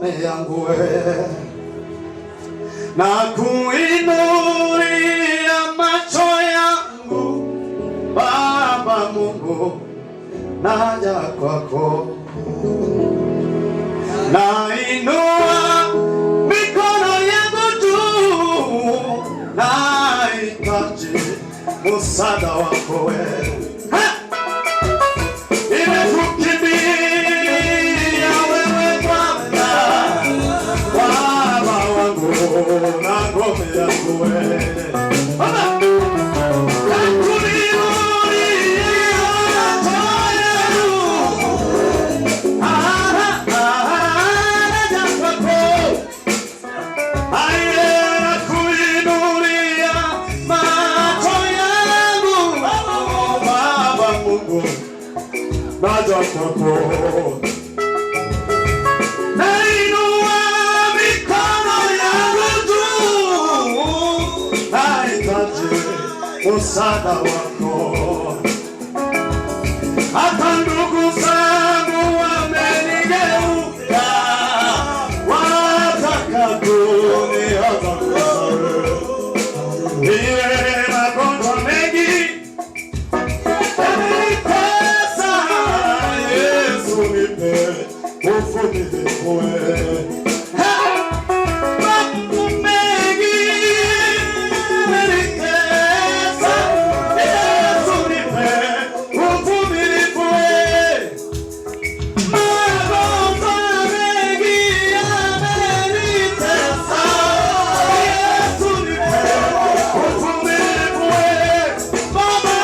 ngome yangu wewe, na kuinulia macho yangu Baba Mungu, naja kwako, nainua mikono yangu juu, nahitaji msaada wako wewe. Nimekukimbilia wewe Bwana, Baba wangu na ngome yangu wewe. Nainua mikono yangu juu, nahitaji msaada wako. Hata ndugu zangu wamenigeuka, wataka kuniangamiza. Magonjwa mengi uvumilivu wewe. Mambo mengi umenitesa, Yesu nipe uvumilivu wewe. Magonjwa mengi yamenitesa, Yesu nipe uvumilivu wewe. Baba,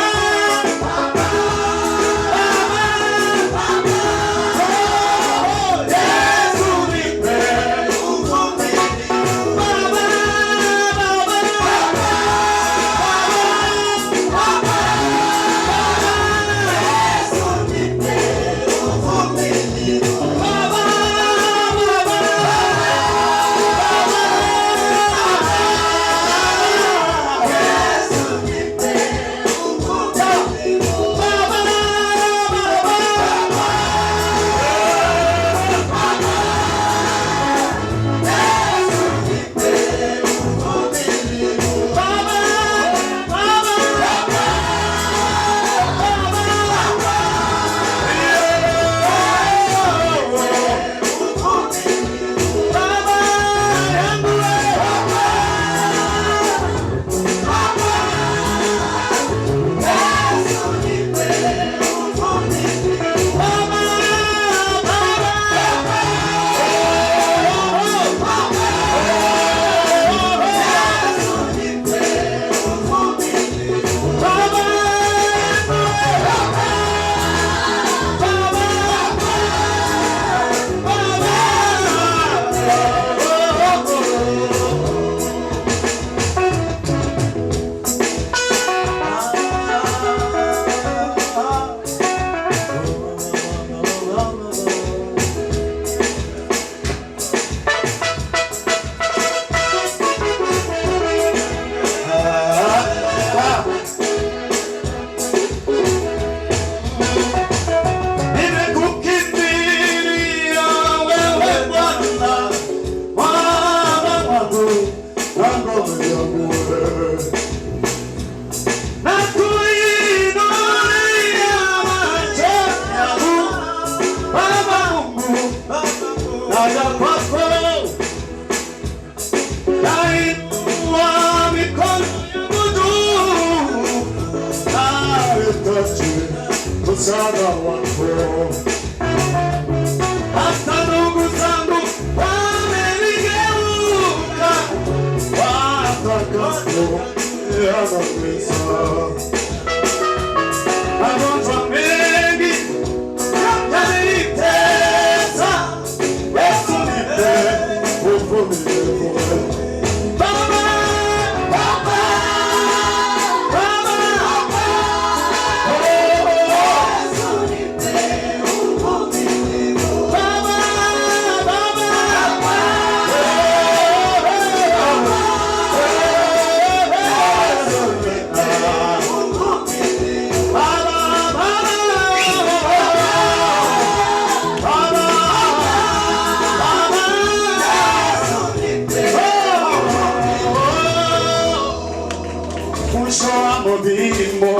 msaada wako. Hata ndugu zangu wamenigeuka, wataka kuniangamiza. Magonjwa mengi yamenitesa, Yesu nipe uvumilivu. modimo.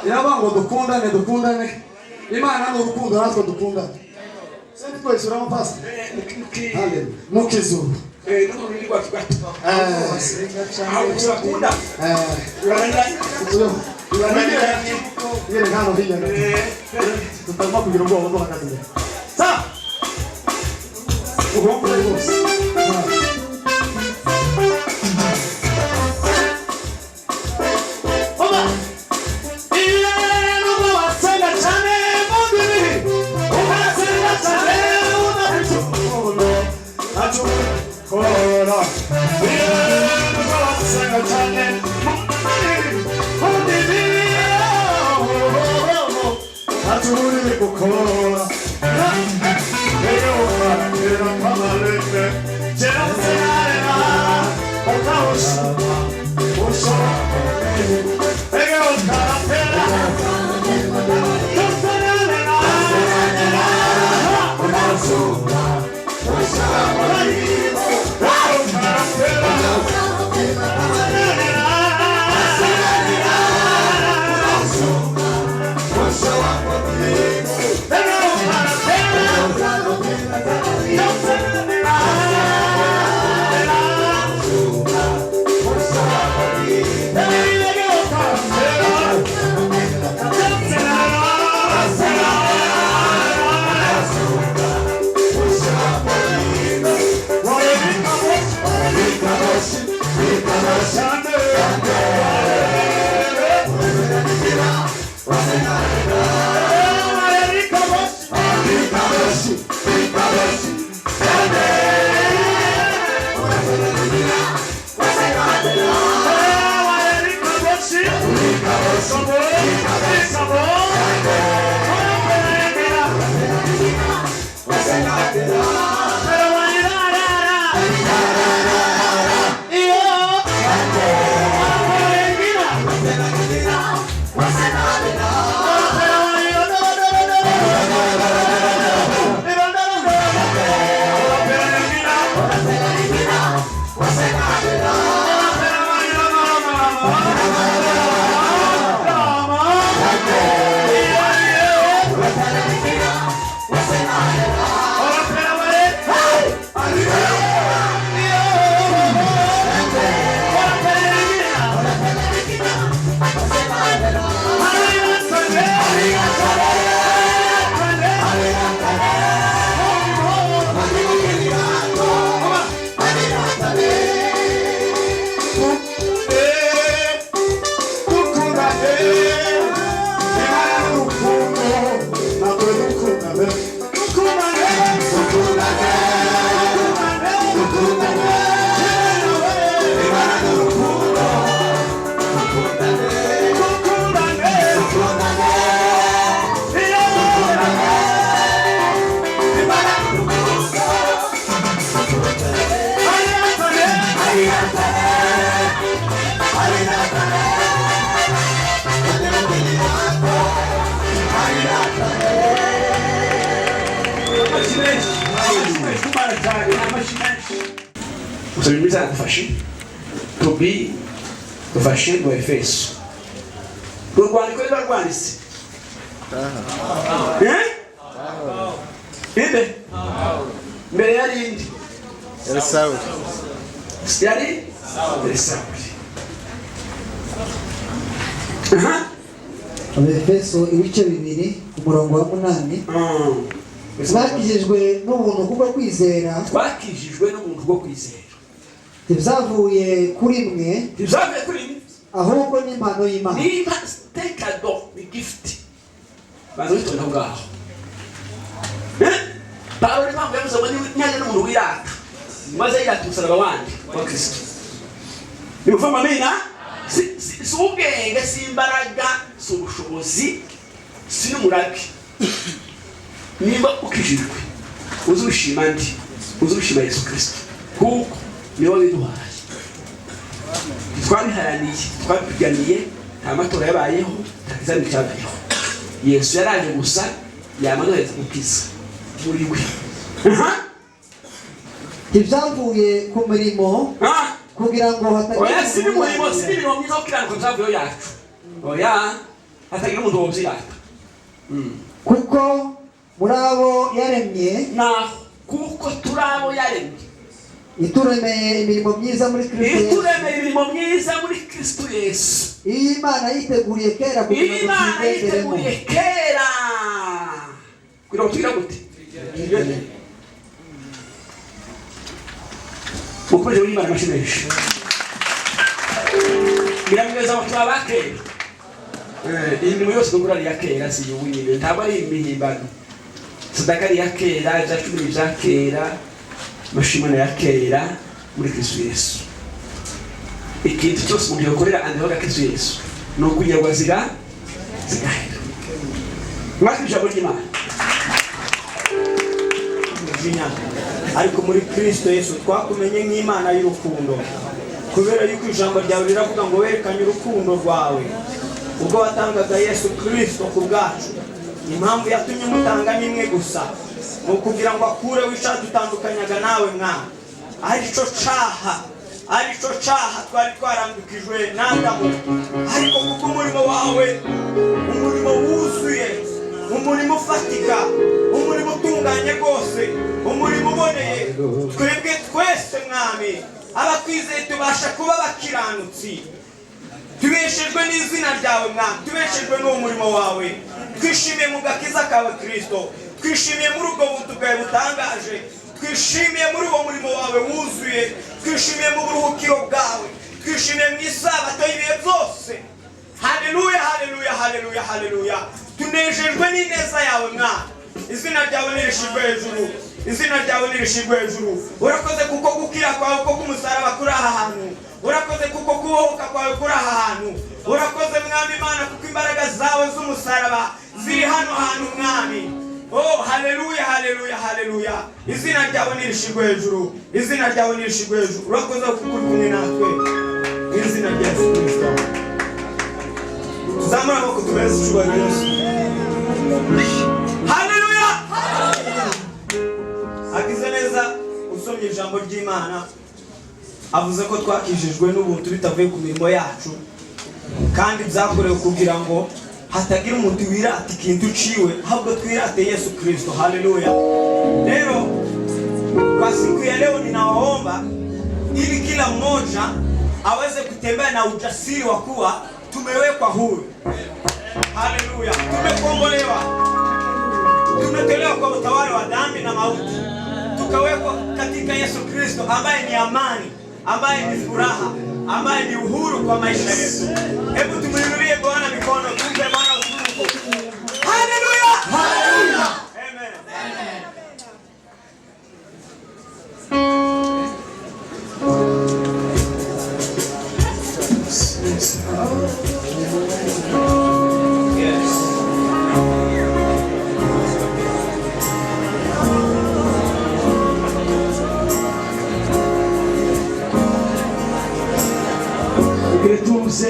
Irabango dukundane Imana n'urukundo natwe dukundane. Sindi twese uramufasa. Haleluya. Mukizuru. N'ururimi rwacu gato. Aho usakunda. Yere hano hiya. Tutagomba kugira ubwoba bwo hagati. Sa. Ugomba rwose. kumara cyane amashyi usabye muri zagufashe tobi ufashe mu Efeso urwandiko rwanditse Ibe mbere yarindi yari Sawuli yari Sawuli Efeso ibice 2 umurongo wa 8 bakijijwe n'ubuntu bwo kwizera tivyavuye kuri mwe ahubwo ni impano y'Imana ni cadeau ni gift bazito ngaho Paulo mpamvu yavuze ngo nyanya n'umuntu wirata maze yiratusana abandi wa Kristo nimufama mina si ubwenge si imbaraga si ubushobozi si n'umurage nimba ukijijwe uzushima ndi uzushima Yesu Kristo kuko niwe widuhaye twabiharaniye twabiganiye nta matora yabayeho takizani cyabayeho Yesu yaraje gusa yamanoheza gukiza muri we tivyavuye ku mirimo kugira ngo oya si umurimo si ibintu mwiza kukirango nzavuyo yacu oya hatagira umuntu wovyirata kuko murabo yaremye kuko turabo yaremye ituremeye imirimo myiza muri Kristo Yesu Imana yiteguriye kera kugira ngo tugira gute mukoze w'Imana mashimeshi biramweza abantu babakera imirimo yose dukora ya kera si yuwine ntabwo ari imihimbano sadaka ya kera zacumi za kera mashimana ya kera muri Kristo Yesu ikintu cyose umuntu yakorera andeho Kristo Yesu no kunyagwa zigahera mwakija muri Imana ariko muri Kristo Yesu twakumenye nk'Imana y'urukundo kubera yuko ijambo ryawe riravuga ngo werekanye urukundo rwawe ubwo watangaga Yesu Kristo ku bwacu impamvu yatumye mutanga nimwe gusa no kugira ngo akure wishadutandukanyaga nawe mwana arico caha twari twarambikijwe n'Adamu ariko kuko umurimo wawe umurimo wuzuye umurimo ufatika umurimo utunganye rwose umurimo uboneye twebwe twese mwami abakwizeye tubasha kuba bakiranutsi tubeshejwe n'izina ryawe mwami tubeshejwe n'uwo murimo wawe twishimiye mu gakiza kawe Kristo twishimiye muri ubwo buntu bwawe butangaje twishimiye muri uwo murimo wawe wuzuye twishimiye mu buruhukiro bwawe twishimiye mu isabato y'ibihe byose haleluya haleluya haleluya haleluya tunejejwe n'ineza yawe mwana izina ryawe nirishirwe hejuru izina ryawe nirishirwe hejuru urakoze kuko gukira kwawe ko kumusaraba kuri aha hantu urakoze kuko kubohoka kwawe kuri aha hantu urakoze mwami Imana kuko imbaraga zawe z'umusaraba ziri hano hantu mwami oh haleluya haleluya haleluya izina ryawe nirishirwe hejuru izina ryawe nirishirwe hejuru urakoze kuko uri kumwe natwe izina rya Yesu Kristo zamura amaboko tubeze icyubahiro Yesu haleluya agize neza usomye ijambo ry'Imana avuze ko twakijijwe n'ubuntu bitavuye ku mirimo yacu kandi byakorewe kugira ngo hatagira umuntu wirata ikintu uciwe ahubwo twirate Yesu Kristo haleluya leo kwa siku ya leo ninawaomba ili kila mmoja aweze kutembea na ujasiri wa kuwa tumewekwa huru haleluya tumekombolewa tumetolewa kwa utawala wa dhambi na mauti tukawekwa katika Yesu Kristo ambaye ni amani ambaye ni furaha ambaye ni uhuru kwa maisha yetu hebu tumuinulie Bwana mikono tumpe Bwana utukufu haleluya haleluya amen amen Ugire tuze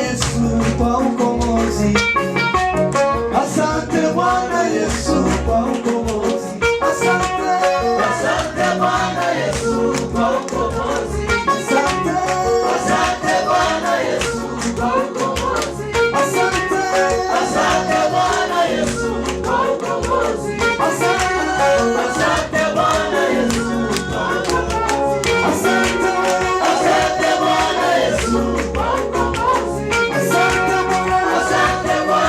Yesu kwa ukombozi. Asante Bwana Yesu kwa ukombozi. Asante, asante Bwana Yesu kwa ukombozi. Asante, asante Bwana Yesu kwa ukombozi. Asante, asante Bwana Yesu kwa ukombozi. Asante, asante Bwana Yesu kwa ukombozi. Asante, asante Bwana Yesu kwa ukombozi. Asante Bwana, asante Bwana.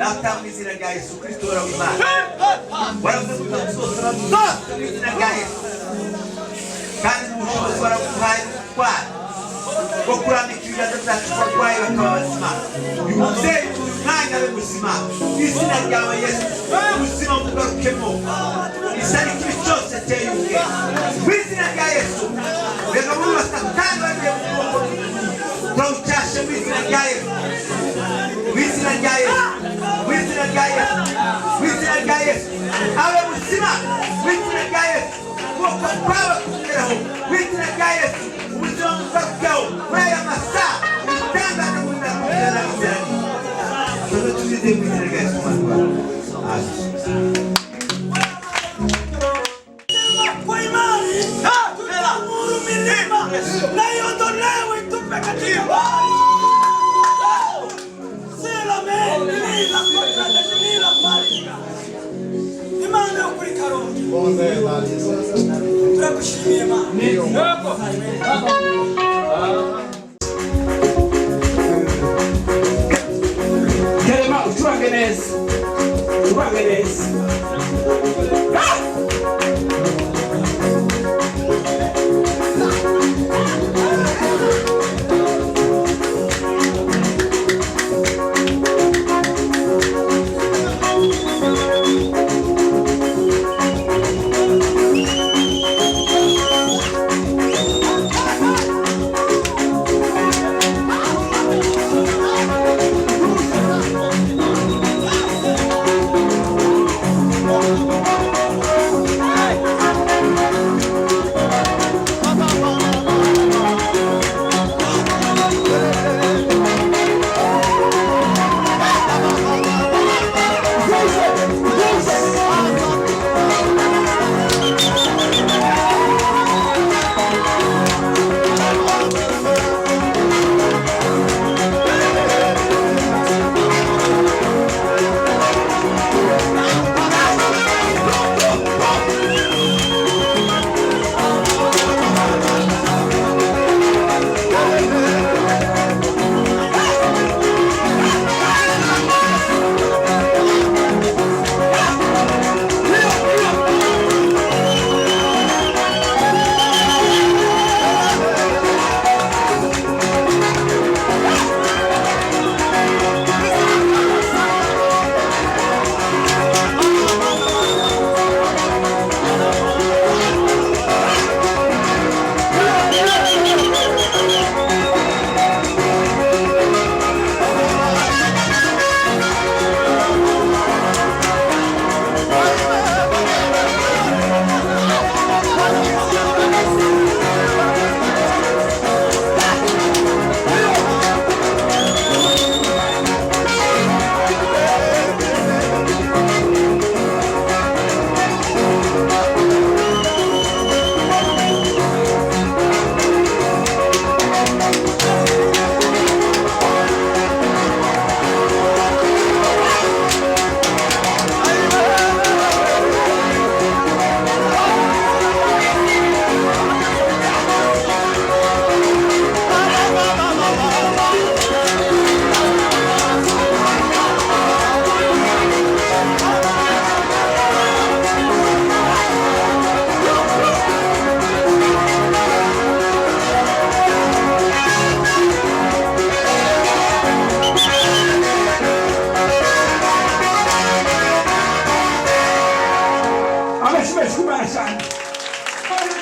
data mu izina rya Yesu Kristo w'Imana waravuze utazosora mu izina rya Yesu kandi ubushobozi warabuhaye gutwara bwo kurambika ibiganza byacu ku barwayi bakaba bazima uyu mubyeyi uyu mwanya we muzima mu izina ryawe Yesu ubuzima bugarukemo isari kibi cyose teye ubwe mu izina rya Yesu reka muri basatani bagiye mu kuboko turawucyashe mu izina rya Yesu mu izina rya Yesu mu izina rya Yesu mu izina rya Yesu abe muzima mu izina rya Yesu ukuboko kwawe kugeraho mu izina rya Yesu ubuzima bugarukemo muri aya masaha ibitangaza mu izina rya Yesu tuze tuzizeye mu izina rya Yesu Kwa imani tunaamuru milima na iondolewe itupe katika bahari. Sela menila kwa nila malika. Imani ukuri karongi. Turakushimie Imana. Kerema uturange neza. Uturange neza.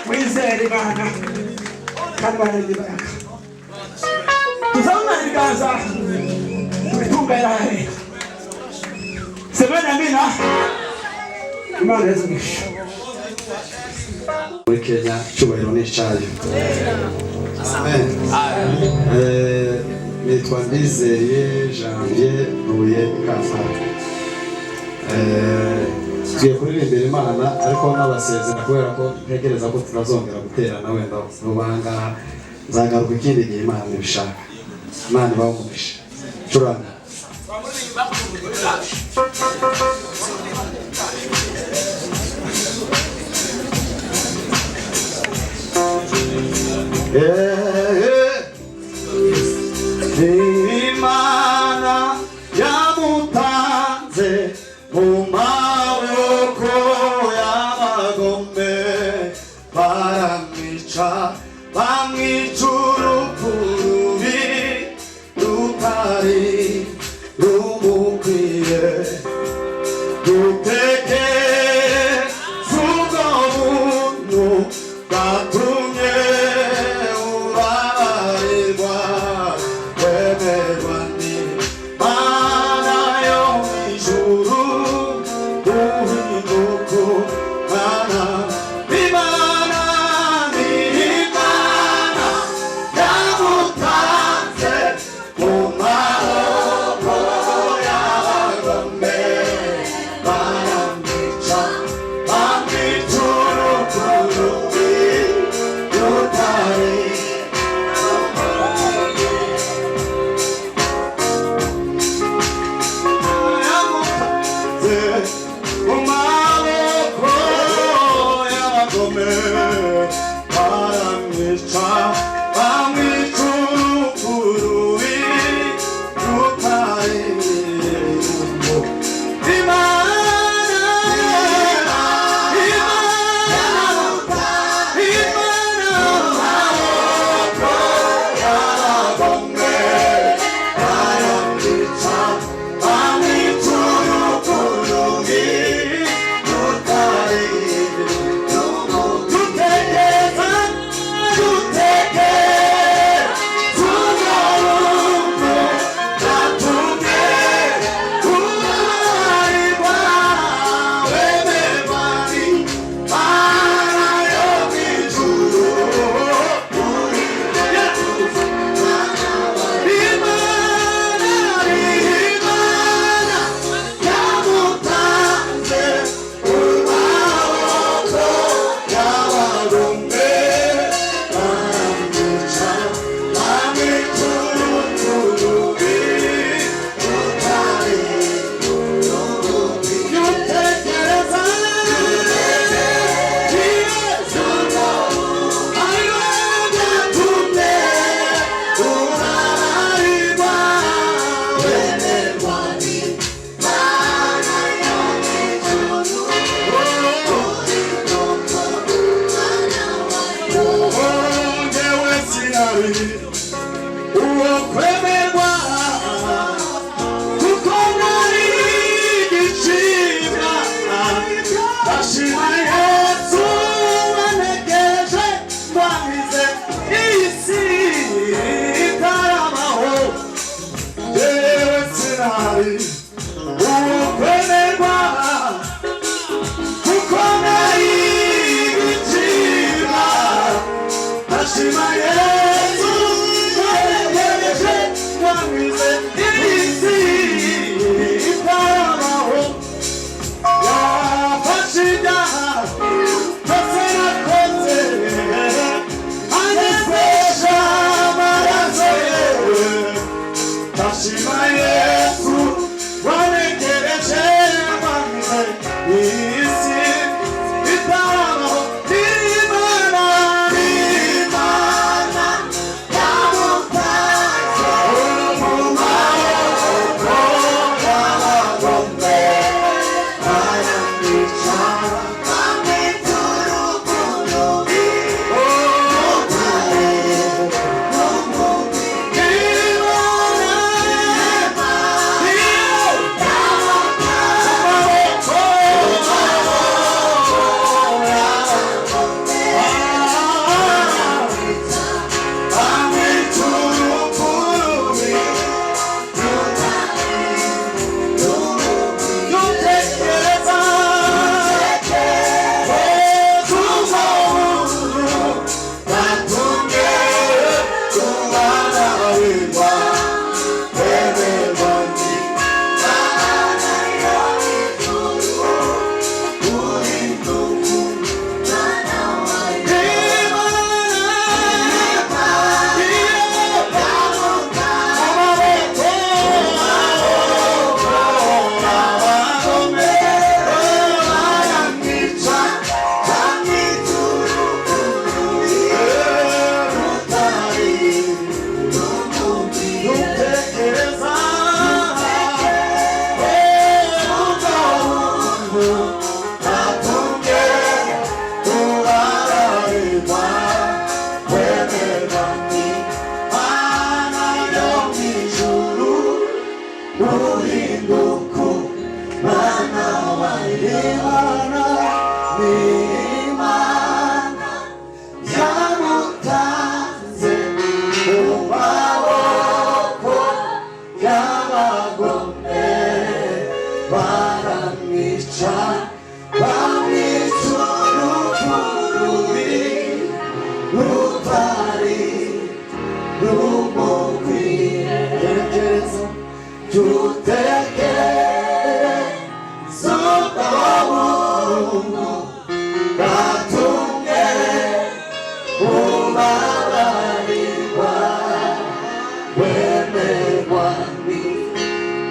Wizere Imana kandi bararinde imbaraga tuzabona ibiganza tubitunga yarahe semeni amina Imana yazumwisha muri Kenya cyubahiro n'icyayo amen nitwa Ndizeye Janvier ntuye Kampala tugiye kuririmbira Imana ariko n'abasezera kubera ko ntekereza ko tunazongera guterana wenda rubanga nzagaruka ikindi gihe Imana ibishaka Imana bawumugisha curana Imana yamuta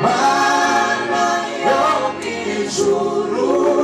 Mana yo mw'ijuru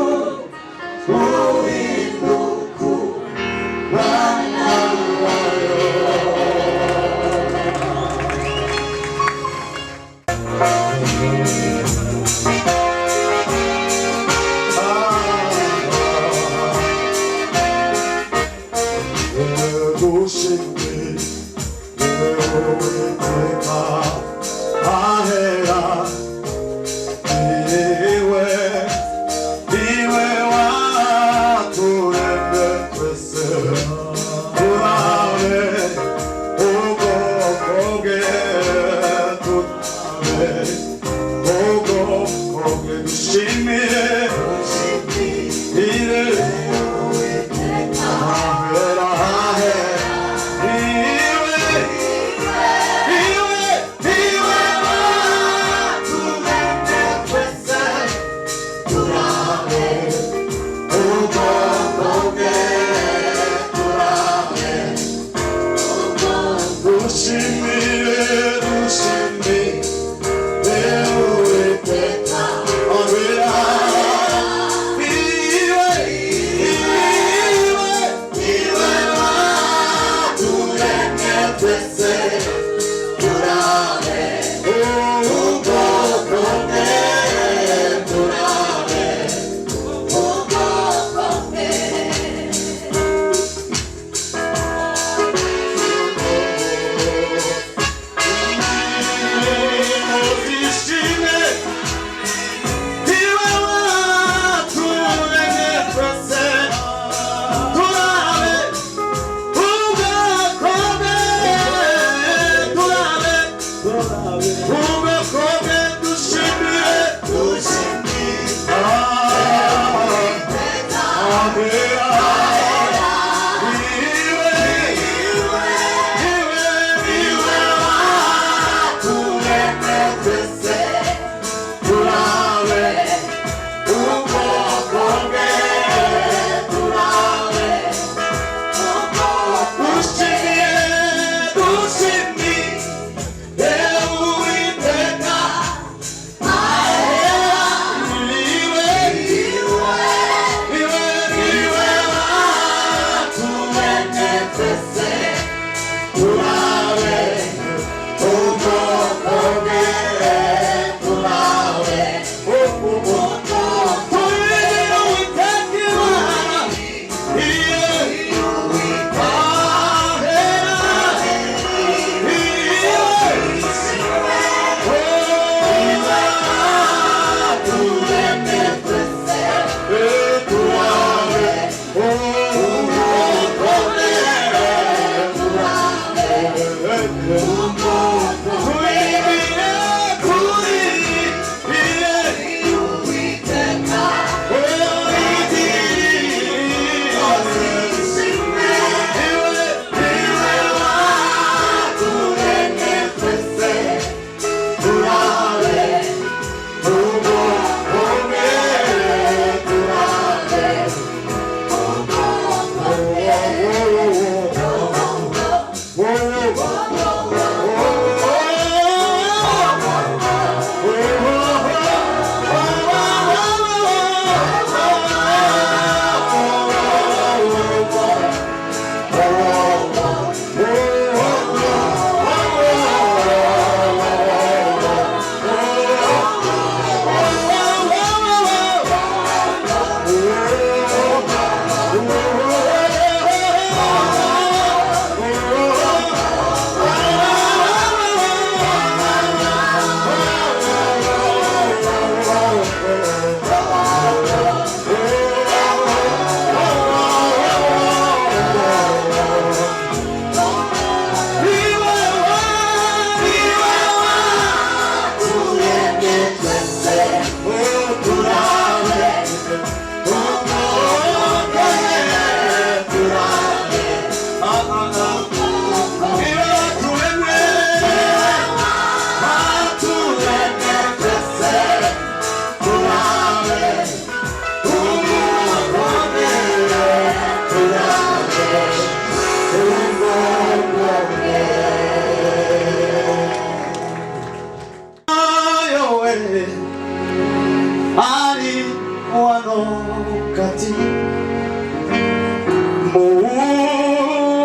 wano kati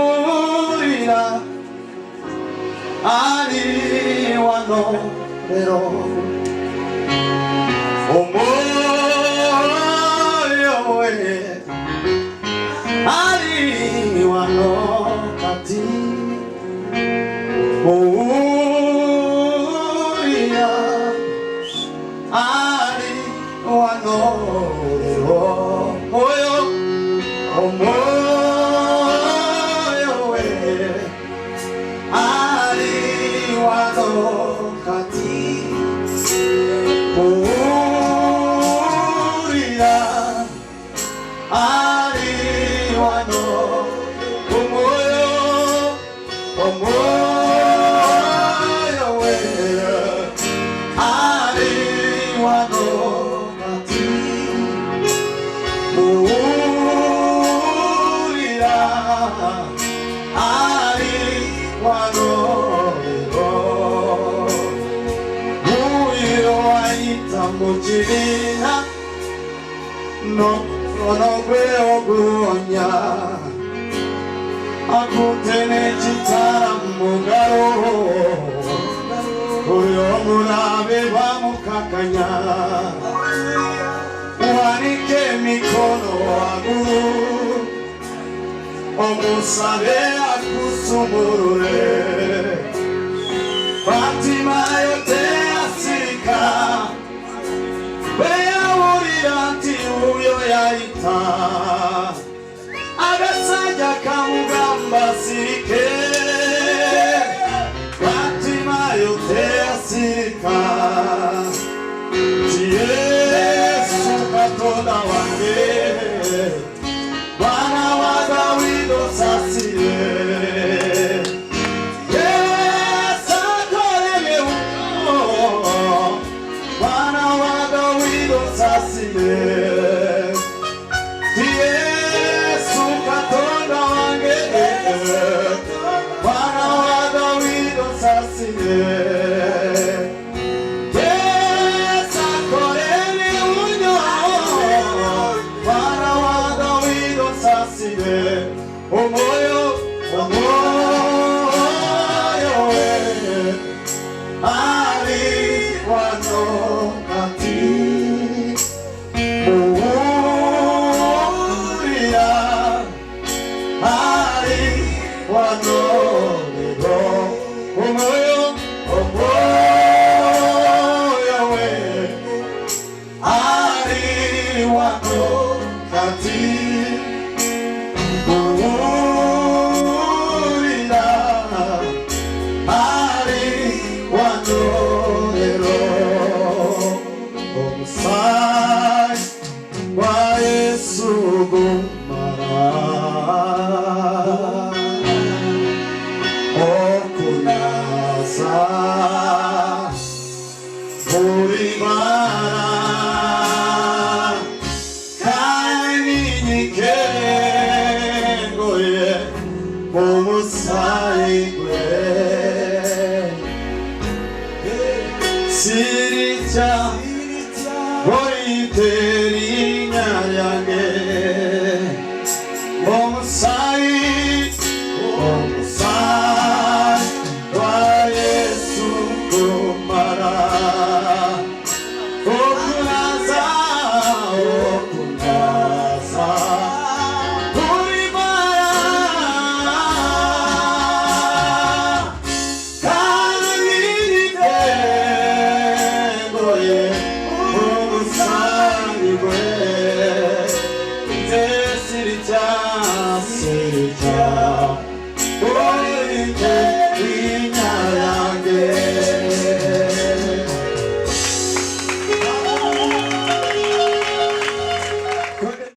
muwulira ali wano lero omwoyo we ali wano kati muwulira ali wano lero oyo omwoyo we ali wano kati muwulira ali wano omwoyo we ali wano kati muwulira ali wano muyo ayita mukibina nono gwe oguwonya akutene kitara mungalo oyo omulabe bamukakanya wanike mikono wagulu omusabe akusumulule Batimayo te asirika beyawulira nti uyo yaita agasajja kamugamba sirike Batimayo te asirika ti Yesu Katonda wange Bwana wa Dawidi osasire Yesu Katonda wange Bwana wa Dawidi osasire Yesu akoleni unyo Bwana wa Dawidi osasire omwoyo we ali wano kati Sirita,